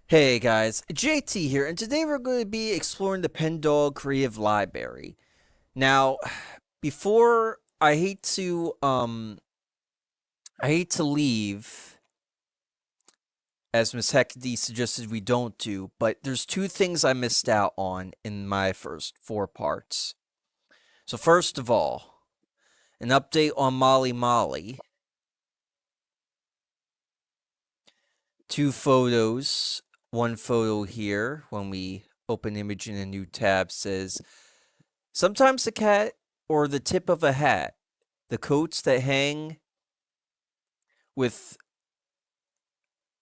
Hey guys, JT here, and today we're going to be exploring the Pendog Creative Library. Now, before I hate to leave as Miss Hecate suggested we don't do, but there's two things I missed out on in my first four parts. So first of all, an update on Molly Molly. Two photos. One photo here when we open image in a new tab says sometimes the cat or the tip of a hat, the coats that hang with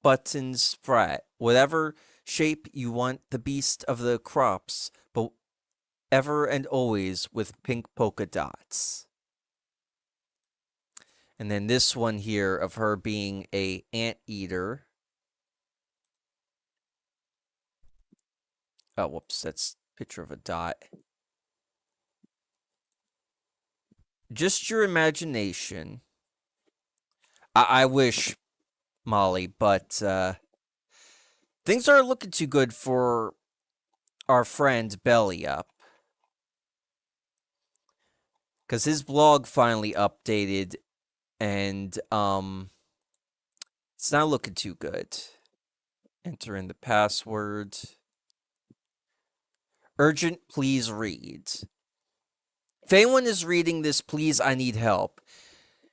buttons sprat, whatever shape you want the beast of the crops, but ever and always with pink polka dots. And then this one here of her being a anteater. Oh, whoops, that's a picture of a dot. Just your imagination. I wish, Molly, but things aren't looking too good for our friend Belly Up. Because his blog finally updated and it's not looking too good. Enter in the password. Urgent, please read. If anyone is reading this, please, I need help.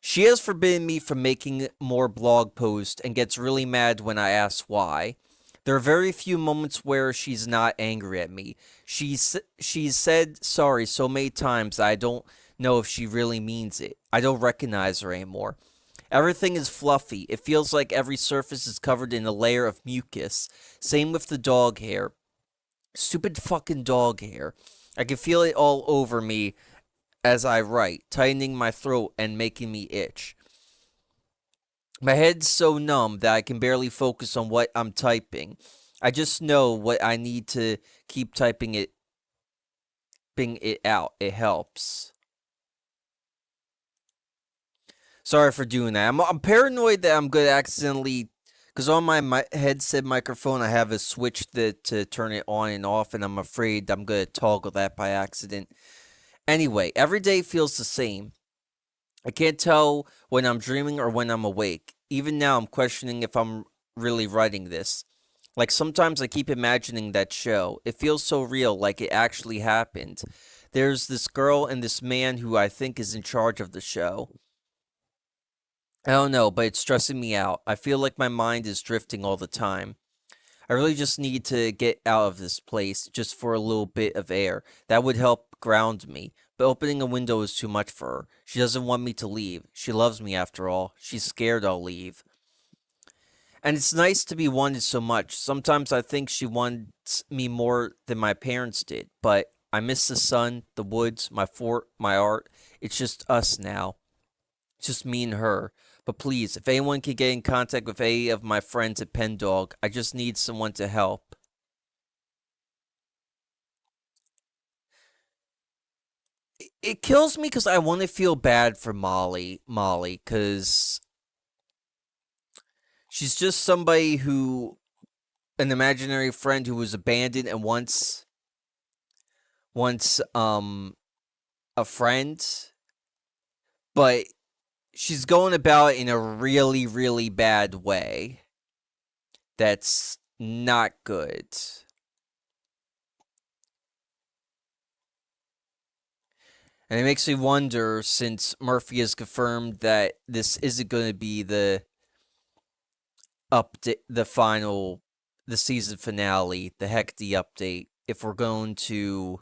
She has forbidden me from making more blog posts and gets really mad when I ask why. There are very few moments where she's not angry at me. She's said sorry so many times that I don't know if she really means it. I don't recognize her anymore. Everything is fluffy. It feels like every surface is covered in a layer of mucus. Same with the dog hair. Stupid fucking dog hair. I can feel it all over me as I write, tightening my throat and making me itch. My head's so numb that I can barely focus on what I'm typing. I just know what I need to keep typing it out. It helps. Sorry for doing that. I'm paranoid that I'm going to accidentally, because on my headset microphone I have a switch to turn it on and off, and I'm afraid I'm going to toggle that by accident. Anyway, every day feels the same. I can't tell when I'm dreaming or when I'm awake. Even now, I'm questioning if I'm really writing this. Like sometimes I keep imagining that show. It feels so real, like it actually happened. There's this girl and this man who I think is in charge of the show. I don't know, but it's stressing me out. I feel like my mind is drifting all the time. I really just need to get out of this place just for a little bit of air. That would help ground me. But opening a window is too much for her. She doesn't want me to leave. She loves me after all. She's scared I'll leave. And it's nice to be wanted so much. Sometimes I think she wants me more than my parents did, but I miss the sun, the woods, my fort, my art. It's just us now. It's just me and her. But please, if anyone can get in contact with any of my friends at Pen Dog, I just need someone to help. It kills me because I want to feel bad for Molly, because she's just somebody who, an imaginary friend who was abandoned and once a friend, but she's going about it in a really, really bad way. That's not good. And it makes me wonder, since Murphy has confirmed that this isn't going to be the update, the season finale, the Hecate update, if we're going to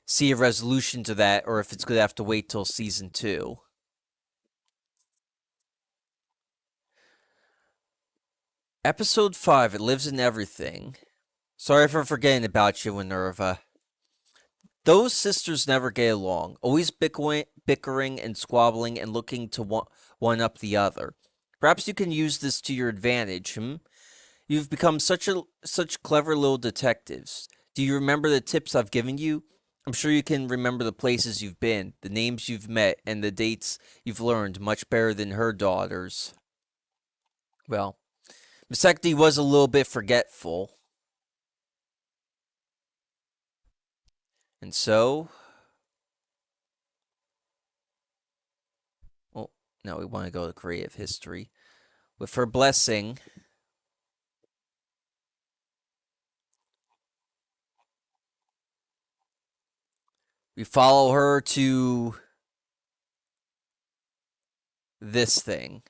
see a resolution to that, or if it's going to have to wait till season 2. Episode 5, It Lives in Everything. Sorry for forgetting about you, Minerva. Those sisters never get along, always bickering and squabbling and looking to one up the other. Perhaps you can use this to your advantage, hmm? You've become such clever little detectives. Do you remember the tips I've given you? I'm sure you can remember the places you've been, the names you've met, and the dates you've learned much better than her daughters. Well, Vasecti was a little bit forgetful. And so, well, now we want to go to creative history. With her blessing, we follow her to this thing.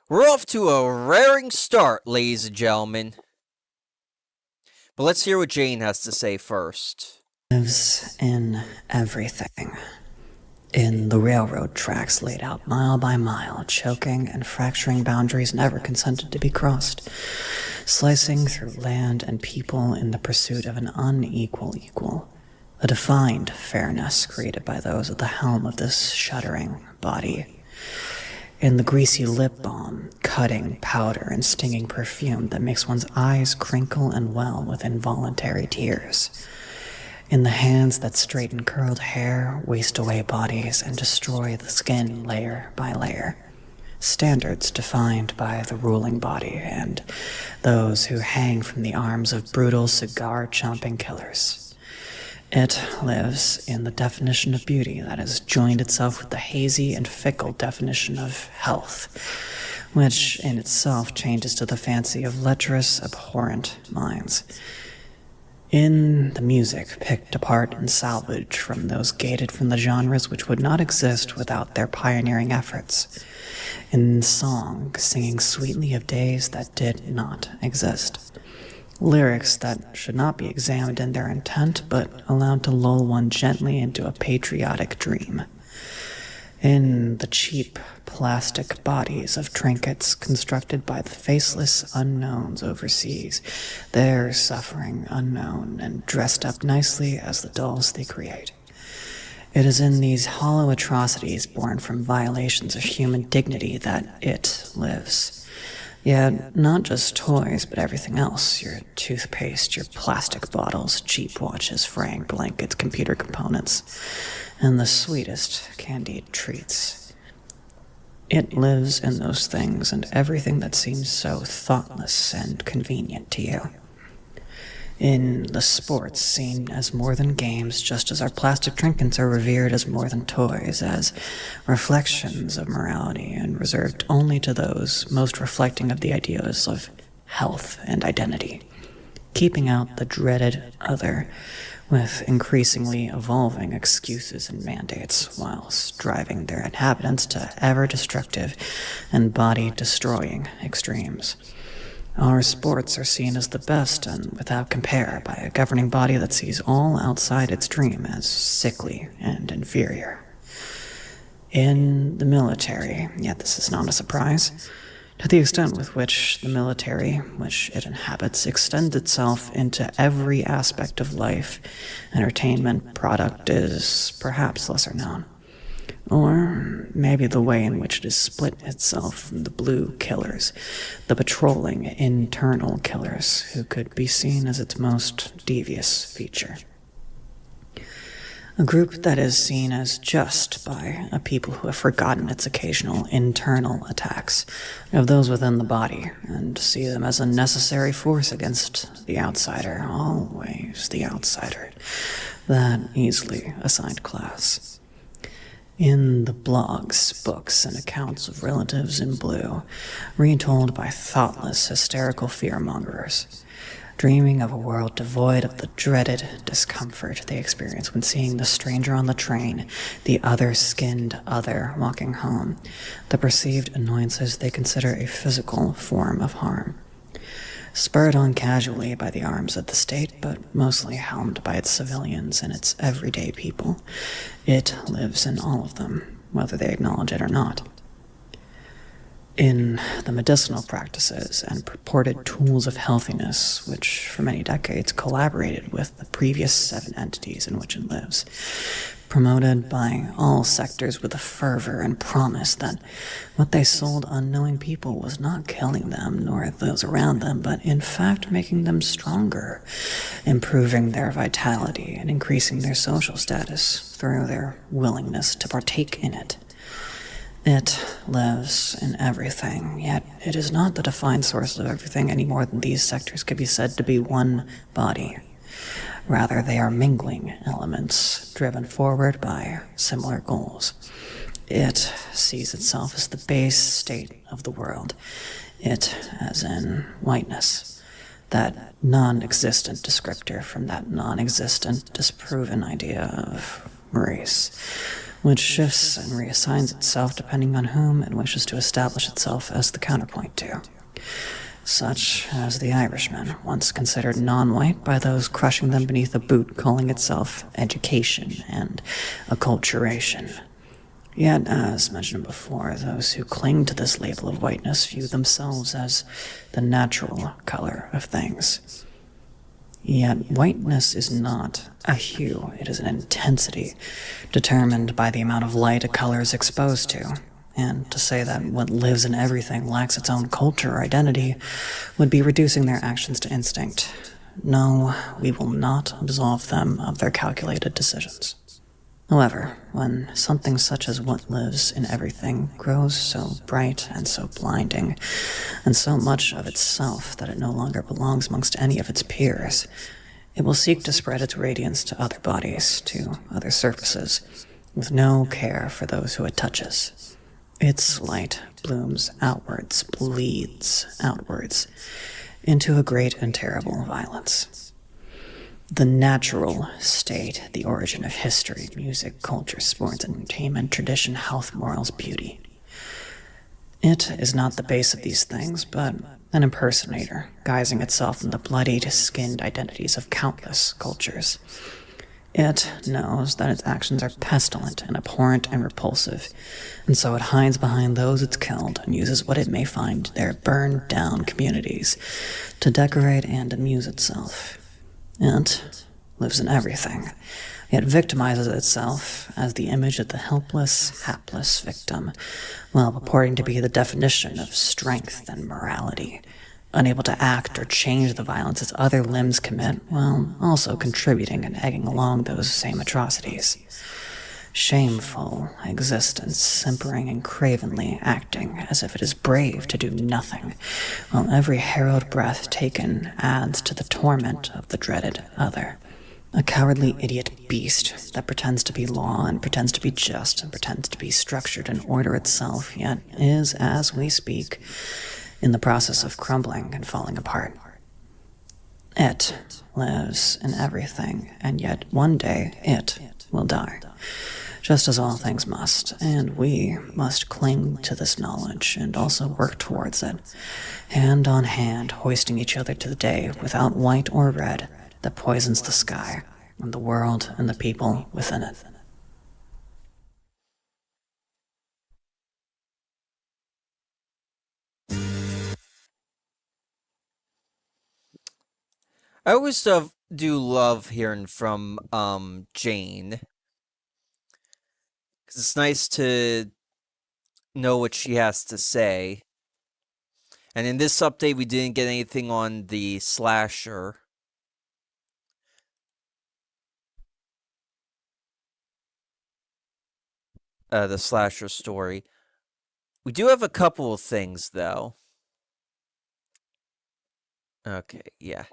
We're off to a raring start, ladies and gentlemen. But let's hear what Jane has to say first. Lives in everything. In the railroad tracks laid out mile by mile, choking and fracturing boundaries never consented to be crossed, slicing through land and people in the pursuit of an unequal equal, a defined fairness created by those at the helm of this shuddering body. In the greasy lip balm, cutting powder and stinging perfume that makes one's eyes crinkle and well with involuntary tears. In the hands that straighten curled hair, waste away bodies, and destroy the skin layer by layer. Standards defined by the ruling body and those who hang from the arms of brutal cigar-chomping killers. It lives in the definition of beauty that has joined itself with the hazy and fickle definition of health, which in itself changes to the fancy of lecherous, abhorrent minds. In the music picked apart and salvaged from those gated from the genres which would not exist without their pioneering efforts. In song, singing sweetly of days that did not exist. Lyrics that should not be examined in their intent, but allowed to lull one gently into a patriotic dream. In the cheap plastic bodies of trinkets constructed by the faceless unknowns overseas, their suffering unknown and dressed up nicely as the dolls they create. It is in these hollow atrocities born from violations of human dignity that it lives. Yet, not just toys, but everything else. Your toothpaste, your plastic bottles, cheap watches, fraying blankets, computer components, and the sweetest candied treats. It lives in those things and everything that seems so thoughtless and convenient to you. In the sports seen as more than games, just as our plastic trinkets are revered as more than toys, as reflections of morality and reserved only to those most reflecting of the ideas of health and identity, keeping out the dreaded other with increasingly evolving excuses and mandates, whilst driving their inhabitants to ever-destructive and body-destroying extremes. Our sports are seen as the best and without compare by a governing body that sees all outside its dream as sickly and inferior. In the military, yet this is not a surprise, to the extent with which the military, which it inhabits, extends itself into every aspect of life, entertainment product is perhaps lesser known. Or maybe the way in which it has split itself from the blue killers, the patrolling internal killers, who could be seen as its most devious feature. A group that is seen as just by a people who have forgotten its occasional internal attacks of those within the body, and see them as a necessary force against the outsider, always the outsider, that easily assigned class. In the blogs, books, and accounts of relatives in blue, retold by thoughtless, hysterical fearmongers, dreaming of a world devoid of the dreaded discomfort they experience when seeing the stranger on the train, the other-skinned other walking home, the perceived annoyances they consider a physical form of harm. Spurred on casually by the arms of the state, but mostly helmed by its civilians and its everyday people, it lives in all of them, whether they acknowledge it or not. In the medicinal practices and purported tools of healthiness, which for many decades collaborated with the previous 7 entities in which it lives, promoted by all sectors with a fervor and promise that what they sold unknowing people was not killing them nor those around them, but in fact making them stronger, improving their vitality and increasing their social status through their willingness to partake in it. It lives in everything, yet it is not the defined source of everything any more than these sectors could be said to be one body. Rather, they are mingling elements driven forward by similar goals. It sees itself as the base state of the world. It, as in whiteness, that non existent descriptor from that non existent, disproven idea of race, which shifts and reassigns itself depending on whom it wishes to establish itself as the counterpoint to. Such as the Irishman, once considered non-white by those crushing them beneath a boot, calling itself education and acculturation. Yet, as mentioned before, those who cling to this label of whiteness view themselves as the natural color of things. Yet whiteness is not a hue, it is an intensity, determined by the amount of light a color is exposed to. And to say that what lives in everything lacks its own culture or identity would be reducing their actions to instinct. No, we will not absolve them of their calculated decisions. However, when something such as what lives in everything grows so bright and so blinding, and so much of itself that it no longer belongs amongst any of its peers, it will seek to spread its radiance to other bodies, to other surfaces, with no care for those who it touches. Its light blooms outwards, bleeds outwards, into a great and terrible violence. The natural state, the origin of history, music, culture, sports, entertainment, tradition, health, morals, beauty. It is not the base of these things, but an impersonator, guising itself in the bloodied, skinned identities of countless cultures. It knows that its actions are pestilent and abhorrent and repulsive, and so it hides behind those it's killed and uses what it may find in their burned down communities to decorate and amuse itself. It lives in everything, yet victimizes itself as the image of the helpless, hapless victim, while purporting to be the definition of strength and morality, unable to act or change the violence its other limbs commit, while also contributing and egging along those same atrocities. Shameful existence, simpering and cravenly acting as if it is brave to do nothing, while every harrowed breath taken adds to the torment of the dreaded other. A cowardly idiot beast that pretends to be law and pretends to be just and pretends to be structured in order itself, yet is, as we speak, in the process of crumbling and falling apart. It lives in everything, and yet one day it will die, just as all things must, and we must cling to this knowledge and also work towards it, hand on hand, hoisting each other to the day without white or red that poisons the sky and the world and the people within it. I always do love hearing from Jane because it's nice to know what she has to say. And in this update, we didn't get anything on the slasher. The slasher story. We do have a couple of things though. Okay, yeah.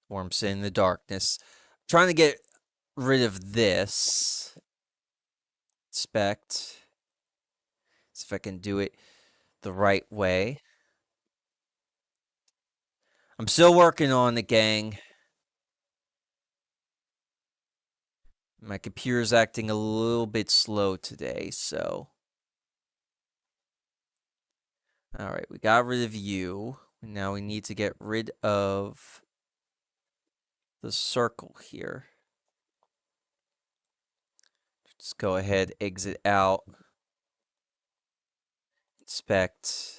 Worms in the darkness. Trying to get rid of this. Inspect. See if I can do it the right way. I'm still working on it, gang. My computer's acting a little bit slow today, so. Alright, we got rid of you. Now we need to get rid of the circle here. Just go ahead, exit out. Inspect.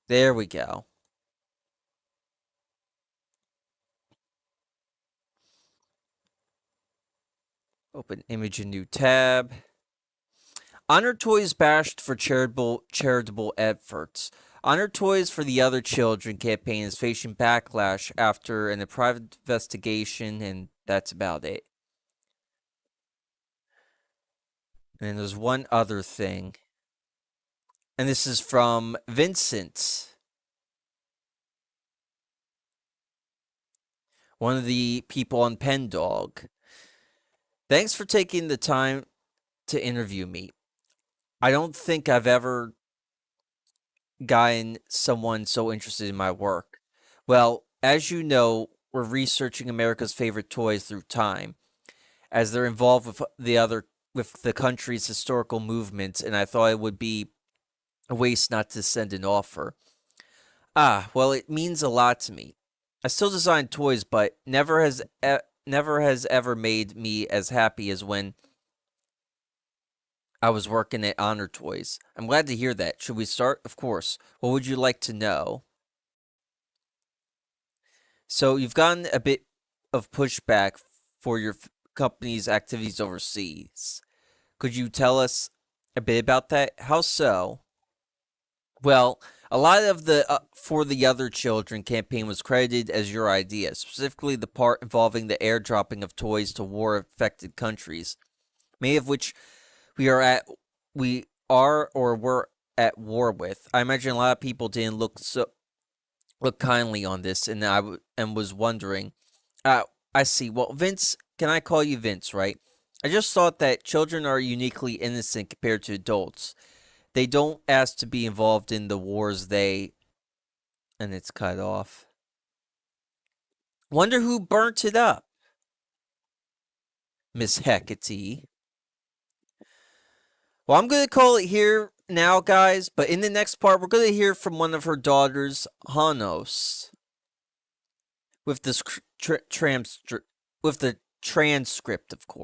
There we go. Open image in new tab. Honor Toys bashed for charitable efforts. Honor Toys for the Other Children campaign is facing backlash after a private investigation, and that's about it. And there's one other thing, and this is from Vincent, one of the people on PenDog. Thanks for taking the time to interview me. I don't think I've ever gotten someone so interested in my work. Well, as you know, we're researching America's favorite toys through time, as they're involved with the country's historical movements, and I thought it would be a waste not to send an offer. Ah, well, it means a lot to me. I still design toys, but never has ever made me as happy as when I was working at Honor Toys. I'm glad to hear that. Should we start? Of course. What would you like to know? So you've gotten a bit of pushback for your company's activities overseas. Could you tell us a bit about that? How so? Well, a lot of the For the Other Children campaign was credited as your idea, specifically the part involving the airdropping of toys to war-affected countries, many of which we are or were at war with. I imagine a lot of people didn't look kindly on this, and and was wondering. Uh, I see. Well, Vince, can I call you Vince? Right? I just thought that children are uniquely innocent compared to adults. They don't ask to be involved in the wars and it's cut off. Wonder who burnt it up, Miss Hecate. Well, I'm gonna call it here now, guys. But in the next part, we're gonna hear from one of her daughters, Hanos, with this with the transcript, of course.